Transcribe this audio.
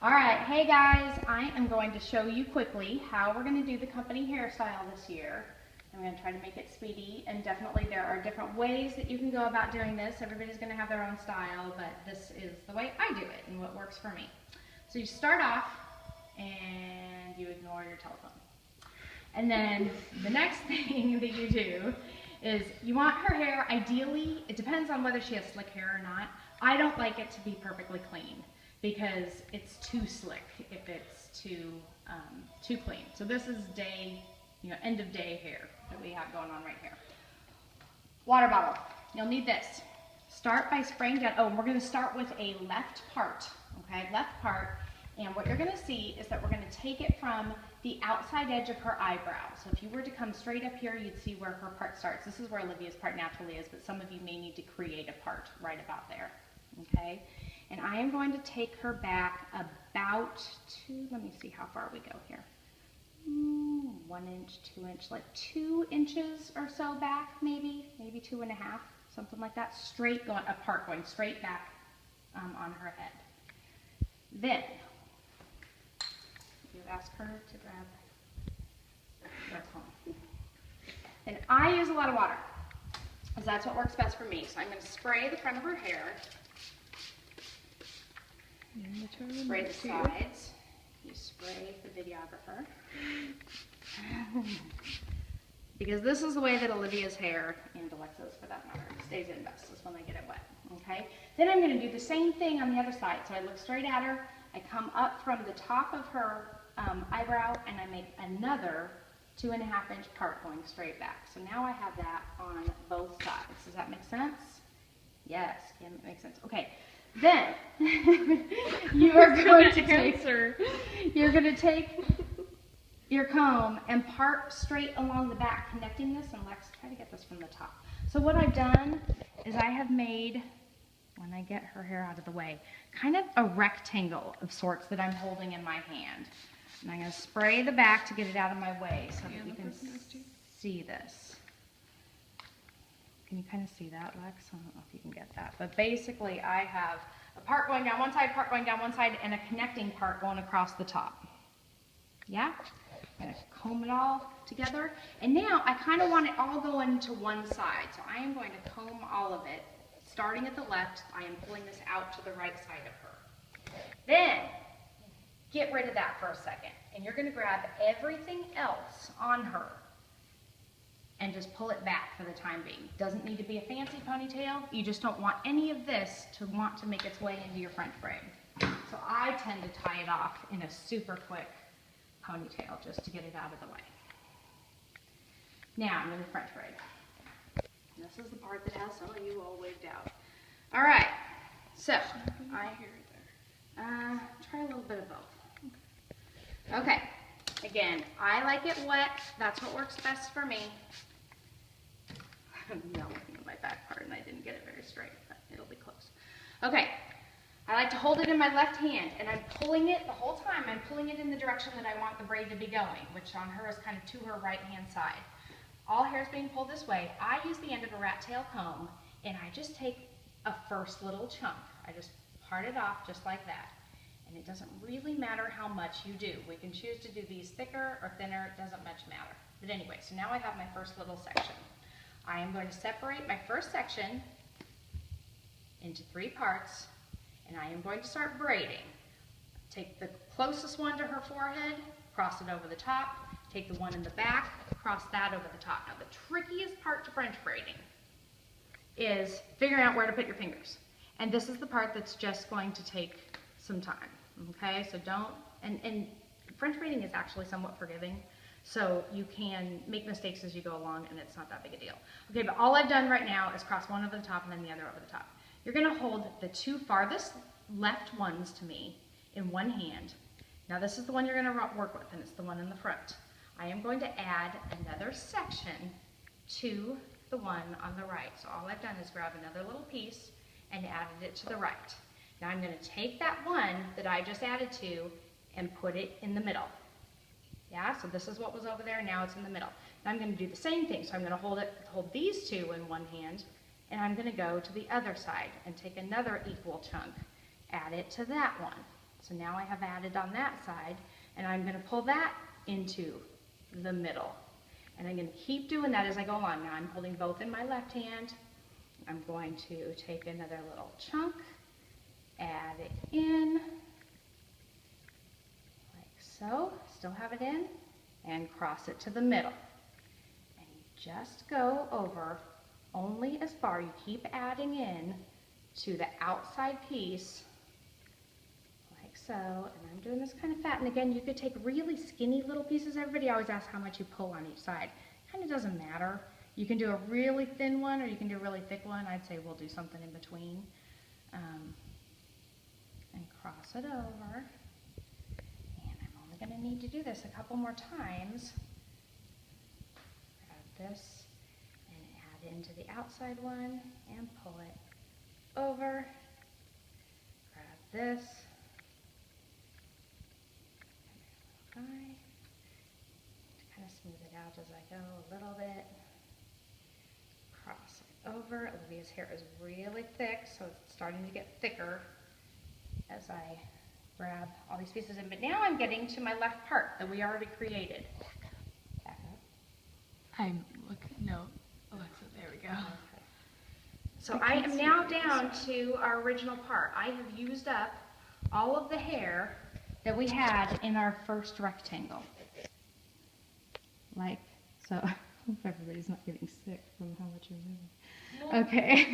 All right, hey guys, I am going to show you quickly how we're going to do the company hairstyle this year. I'm going to try to make it speedy, and definitely there are different ways that you can go about doing this. Everybody's going to have their own style, but this is the way I do it and what works for me. So you start off and you ignore your telephone. And then the next thing that you do is you want her hair, ideally, it depends on whether she has slick hair or not. I don't like it to be perfectly clean, because it's too slick if it's too clean. So this is day, end of day hair that we have going on right here. Water bottle. You'll need this. Start by spraying down. Oh, and we're going to start with a left part. Okay, left part. And what you're going to see is that we're going to take it from the outside edge of her eyebrow. So if you were to come straight up here, you'd see where her part starts. This is where Olivia's part naturally is, but some of you may need to create a part right about there. Okay. And I am going to take her back about let me see how far we go here. 1 inch, 2 inch, like 2 inches or so back, maybe 2.5, something like that. Straight going apart, going straight back on her head. Then you ask her to grab her comb. And I use a lot of water, because that's what works best for me. So I'm going to spray the front of her hair. Spray the sides. You spray the videographer. Because this is the way that Olivia's hair, and Alexa's for that matter, stays in best, is when they get it wet. Okay? Then I'm going to do the same thing on the other side. So I look straight at her. I come up from the top of her eyebrow, and I make another 2.5 inch part going straight back. So now I have that on both sides. Does that make sense? Yes, Kim, it makes sense. Okay. Then you are going to take your comb and part straight along the back, connecting this, and Lex, try to get this from the top. So what I've done is I have made, when I get her hair out of the way, kind of a rectangle of sorts that I'm holding in my hand. And I'm going to spray the back to get it out of my way so that you can see this. Can you kind of see that, Lex? I don't know if you can get that. But basically, I have a part going down one side, part going down one side, and a connecting part going across the top. Yeah? I'm going to comb it all together. And now, I kind of want it all going to one side. So I am going to comb all of it. Starting at the left, I am pulling this out to the right side of her. Then, get rid of that for a second. And you're going to grab everything else on her and just pull it back for the time being. Doesn't need to be a fancy ponytail. You just don't want any of this to want to make its way into your French braid. So I tend to tie it off in a super quick ponytail just to get it out of the way. Now I'm going to French braid. And this is the part that has some of you all wigged out. All right, so try a little bit of both. Okay, again, I like it wet. That's what works best for me. No, looking at my back part, and I didn't get it very straight, but it'll be close. Okay, I like to hold it in my left hand, and I'm pulling it the whole time. I'm pulling it in the direction that I want the braid to be going, which on her is kind of to her right-hand side. All hair is being pulled this way. I use the end of a rat tail comb, and I just take a first little chunk. I just part it off just like that. And it doesn't really matter how much you do. We can choose to do these thicker or thinner. It doesn't much matter. But anyway, so now I have my first little section. I am going to separate my first section into 3 parts, and I am going to start braiding. Take the closest one to her forehead, cross it over the top, take the one in the back, cross that over the top. Now the trickiest part to French braiding is figuring out where to put your fingers. And this is the part that's just going to take some time, okay? So don't, and French braiding is actually somewhat forgiving. So you can make mistakes as you go along, and it's not that big a deal. Okay, but all I've done right now is cross one over the top and then the other over the top. You're going to hold the 2 farthest left ones to me in one hand. Now this is the one you're going to work with, and it's the one in the front. I am going to add another section to the one on the right. So all I've done is grab another little piece and added it to the right. Now I'm going to take that one that I just added to and put it in the middle. Yeah, so this is what was over there, now it's in the middle. Now I'm going to do the same thing, so I'm going to hold these 2 in one hand, and I'm going to go to the other side and take another equal chunk, add it to that one. So now I have added on that side, and I'm going to pull that into the middle. And I'm going to keep doing that as I go along. Now I'm holding both in my left hand. I'm going to take another little chunk, add it in, like so. Still have it in, and cross it to the middle. And you just go over only as far. You keep adding in to the outside piece, like so. And I'm doing this kind of fat. And again, you could take really skinny little pieces. Everybody always asks how much you pull on each side. Kind of doesn't matter. You can do a really thin one or you can do a really thick one. I'd say we'll do something in between. And cross it over. And I'm only going to need to do this a couple more times. Grab this and add into the outside one and pull it over. Grab this. Kind of smooth it out as I go a little bit. Cross it over. Olivia's hair is really thick, so it's starting to get thicker as I grab all these pieces in. But now I'm getting to my left part that we already created. Back up. I'm looking. No, Alexa, there we go. Okay. So I am now down to our original part. I have used up all of the hair that we had in our first rectangle. Like so. I hope everybody's not getting sick from how much you're moving. Okay.